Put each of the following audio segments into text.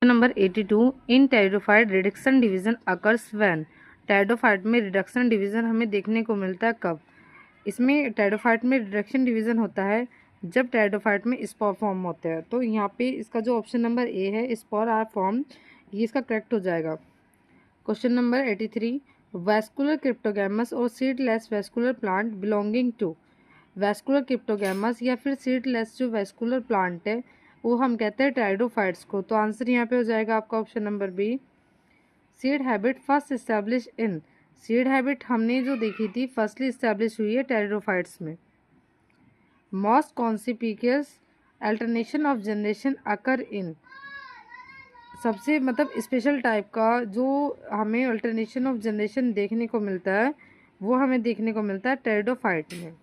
Number 82 in pteridophyte reduction division occurs when. Pteridophyte में reduction division हमें देखने को मिलता है कब? इसमें टेरिडोफाइट में रिडक्शन डिवीजन होता है जब टेरिडोफाइट में स्पोर फॉर्म होते हैं। तो यहाँ पे इसका जो ऑप्शन नंबर ए है स्पोर आर फॉर्म, ये इसका करेक्ट हो जाएगा। क्वेश्चन नंबर 83 वैस्कुलर क्रिप्टोगैमस और seedless vascular plant belonging to. Vascular cryptogams या फिर सीडलेस जो वैस्कुलर प्लांट है वो हम कहते हैं टेरिडोफाइट्स को। तो आंसर यहाँ पे हो जाएगा आपका option number B. Seed habit first establish in. Seed habit हमने जो देखी थी फर्स्टली इस्टेब्लिश हुई है टेरिडोफाइट्स में। मोस्ट कॉन्सिपिशियस अल्टरनेशन ऑफ जनरेशन अकर इन। सबसे स्पेशल टाइप का जो हमें अल्टरनेशन ऑफ जनरेशन देखने को मिलता है वो हमें देखने को मिलता है टेरिडोफाइट में।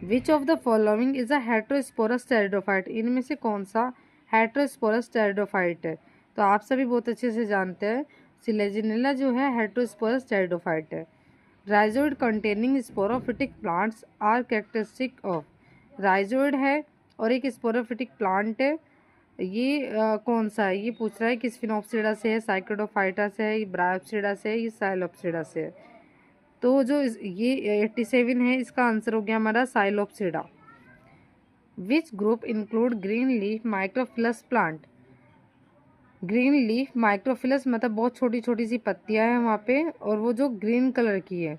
विच of the following is a heterosporous pteridophyte. इनमें से कौन सा हेटेरोस्पोरस टेरिडोफाइट है? तो आप सभी बहुत अच्छे से जानते हैं सिलेजिनेला जो है हेटेरोस्पोरस टेरिडोफाइट है। Rhizoid containing sporophytic plants are characteristic of. Rhizoid है और एक स्पोरोफिटिक प्लांट है। ये कौन सा है? ये पूछ रहा है कि स्फिनोप्सिडा से है, साइकोडोफाइटा से है, ब्रायोप्सिडा से है, ये साइलोप्सिडा से है। तो जो ये 87 है इसका आंसर हो गया हमारा Psilopsida. Which group include green leaf microphyllous plant. Green leaf microphyllous बहुत छोटी छोटी सी पत्तियां हैं वहाँ पे और वो जो ग्रीन कलर की है।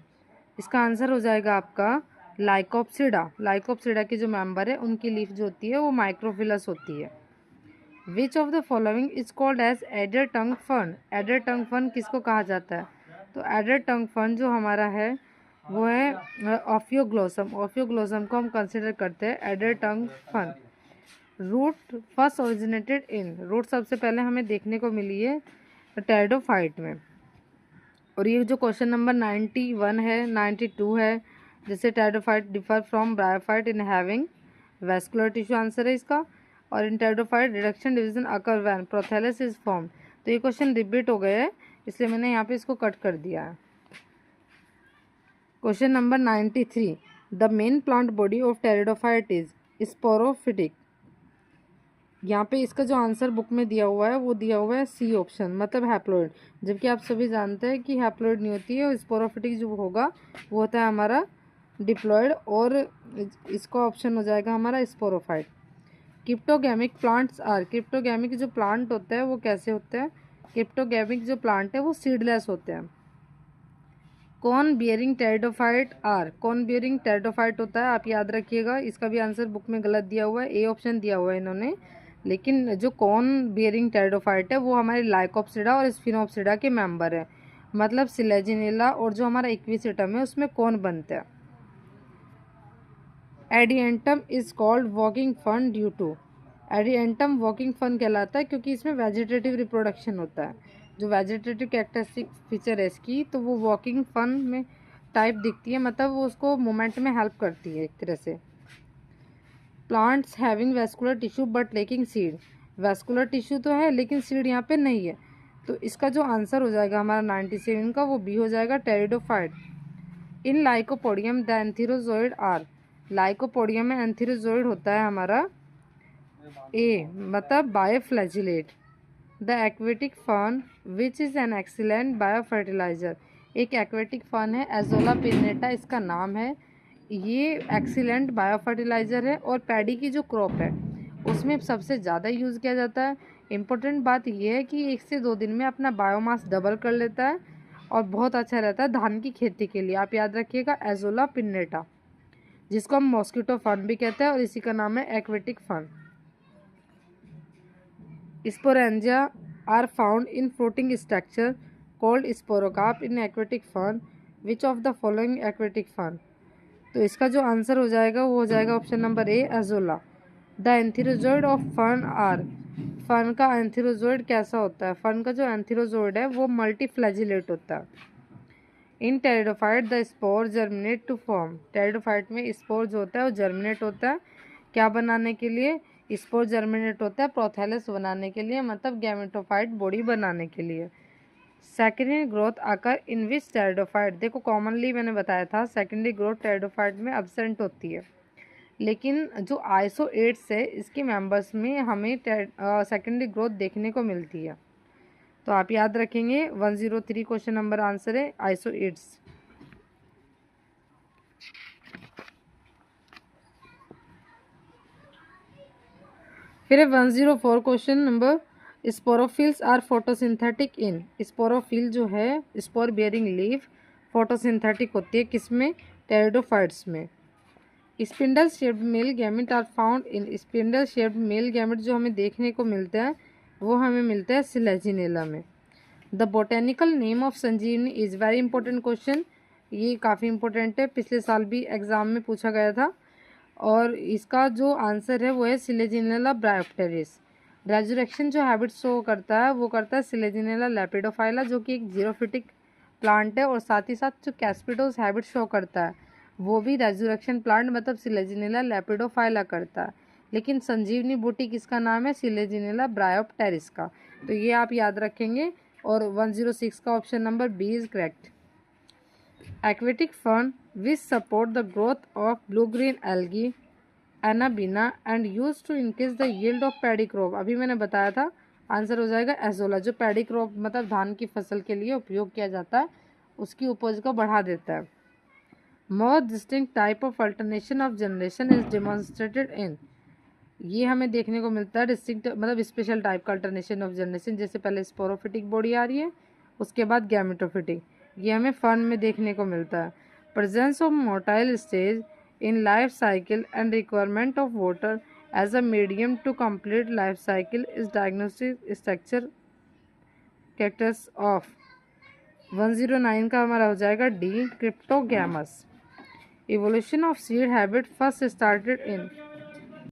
इसका आंसर हो जाएगा आपका लाइकोप्सिडा। लाइकोप्सिडा के जो मेंबर है उनकी लीफ जो होती है वो माइक्रोफिलस होती है। Which of the following is called as adder tongue fern. Adder tongue fern किसको कहा जाता है? तो एडर टंग फर्न जो हमारा है वो है ऑफियोग्लोसम। ऑफियोग्लोसम को हम कंसिडर करते हैं adder tongue fern. Root first originated in. Root सबसे पहले हमें देखने को मिली है टेरिडोफाइट में। और ये जो क्वेश्चन नंबर 91 है 92 है, जैसे pteridophyte differ from bryophyte in having vascular tissue, answer है इसका। और in pteridophyte reduction division occur when prothallus is form. तो ये क्वेश्चन रिपीट हो गए हैं इसलिए मैंने यहाँ पे इसको कट कर दिया है। Question number 93 the main plant body of pteridophyte is sporophytic. यहाँ पे इसका जो आंसर बुक में दिया हुआ है वो दिया हुआ है सी ऑप्शन हैप्लोइड, जबकि आप सभी जानते हैं कि हैप्लोइड नहीं होती है और स्पोरोफिटिक जो होगा वो होता है हमारा डिप्लॉयड, और इसका ऑप्शन हो जाएगा हमारा sporophyte. Cryptogamic plants are. Cryptogamic जो प्लांट होते हैं वो कैसे होते हैं? क्रिप्टोगैमिक जो प्लांट है वो सीडलेस होते हैं। Cone bearing pteridophyte are. Cone bearing pteridophyte होता है, आप याद रखिएगा। इसका भी आंसर बुक में गलत दिया हुआ है, ए ऑप्शन दिया हुआ है इन्होंने। लेकिन जो कॉर्न बियरिंग टेरिडोफाइट है वो हमारे लाइकोप्सिडा और स्फिनोप्सिडा के मेंबर है। सिलेजिनेला और जो हमारा इक्विसिटम है उसमें कौन बनते हैं? Adiantum is called walking fern due to. Adiantum walking fern कहलाता है क्योंकि इसमें वेजिटेटिव रिप्रोडक्शन होता है। जो वेजिटेटिव कैरेक्टरिस्टिक फीचर है इसकी, तो वो वॉकिंग फर्न में टाइप दिखती है, वो उसको मूवमेंट में हेल्प करती है एक तरह से। Plants having vascular tissue but lacking seed. Vascular tissue तो है लेकिन सीड यहाँ पे नहीं है। तो इसका जो आंसर हो जाएगा हमारा 97 का वो बी हो जाएगा pteridophyte. In Lycopodium the antherozoid are. Lycopodium में एंथीरोजोइड होता है हमारा a biflagellate. The aquatic fern which is an excellent biofertiliser. एक एक्वेटिक फर्न है एजोला पिन्नेटा इसका नाम है। ये एक्सीलेंट बायोफर्टिलाइजर है और पैडी की जो क्रॉप है उसमें सबसे ज़्यादा यूज़ किया जाता है। इम्पोर्टेंट बात यह है कि 1 से 2 दिन में अपना बायोमास डबल कर लेता है और बहुत अच्छा रहता है धान की खेती के लिए। आप याद रखिएगा एजोला पिन्नेटा, जिसको हम मॉस्किटो फर्न भी कहते हैं और इसी का नाम है aquatic fern. Sporangia are found in floating structure called sporocarp in aquatic fern. Which of the following aquatic fern. तो इसका जो आंसर हो जाएगा वो हो जाएगा option number A Azolla. The antherozoid of fern are. Fern का एंथीरोजोइड कैसा होता है? फर्न का जो एंथीरोजोइड है वो मल्टीफ्लैजिलेट होता है। In pteridophyte the spore germinate to form. Pteridophyte में स्पोर जो होता है वो जर्मिनेट होता है, क्या बनाने के लिए? स्पोर जर्मिनेट होता है प्रोथैलस बनाने के लिए, गैमेटोफाइट बॉडी बनाने के लिए। सेकेंडरी ग्रोथ आकर इन विच टेरिडोफाइट। देखो कॉमनली मैंने बताया था सेकेंडरी ग्रोथ टेरिडोफाइट में एब्सेंट होती है। लेकिन जो आइसो 8 है इसके मेंबर्स में हमें सेकेंडरी ग्रोथ देखने को मिलती है। तो आप याद रखेंगे 103 क्वेश्चन नंबर आंसर है आइसो 8। फिर 104 question number, sporophylls are photosynthetic in. Sporophyll जो है स्पोर बियरिंग लीफ फोटोसिंथेटिक होती है किसमें? टेरिडोफाइट्स में। Spindle shaped male gamete are found in. Spindle shaped male gamete जो हमें देखने को मिलता है वो हमें मिलता है सिलेजिनेला में। The botanical name of Sanjeevani is very important question, ये काफ़ी इंपॉर्टेंट है, पिछले साल भी एग्ज़ाम में पूछा गया था। और इसका जो आंसर है वो है सिलेजिनेला ब्रायोप्टेरिस। रेजुरेक्शन जो हैबिट शो करता है वो करता है सिलेजिनेला लेपिडोफाइला, जो कि एक जीरोफिटिक प्लांट है। और साथ ही साथ जो कैस्पिडोस हैबिट शो करता है वो भी रेजुरेक्शन प्लांट मतलब सिलेजिनेला लेपिडोफाइला करता है। लेकिन संजीवनी बूटी किसका नाम है? सिलेजिनेला ब्रायोप्टेरिस का। तो ये आप याद रखेंगे। और 106 का option number B is correct. Aquatic fern which support the growth of blue green algae Anabaena and use to increase the yield of paddy crop. अभी मैंने बताया था आंसर हो जाएगा एजोला, जो पैडी क्रॉप मतलब धान की फसल के लिए उपयोग किया जाता है, उसकी उपज को बढ़ा देता है। More distinct type of alternation of generation is demonstrated in. ये हमें देखने को मिलता है डिस्टिंक्ट मतलब स्पेशल टाइप का अल्टरनेशन ऑफ जनरेशन। जैसे पहले स्पोरोफिटिक बॉडी आ रही है, उसके बाद गैमेटोफिटिक, ये हमें फर्न में देखने को मिलता है। Presence of motile stage in life cycle and requirement of water as a medium to complete life cycle is diagnostic structure characters of. 109 का हमारा हो जाएगा D, cryptogams. Evolution of seed habit first started in.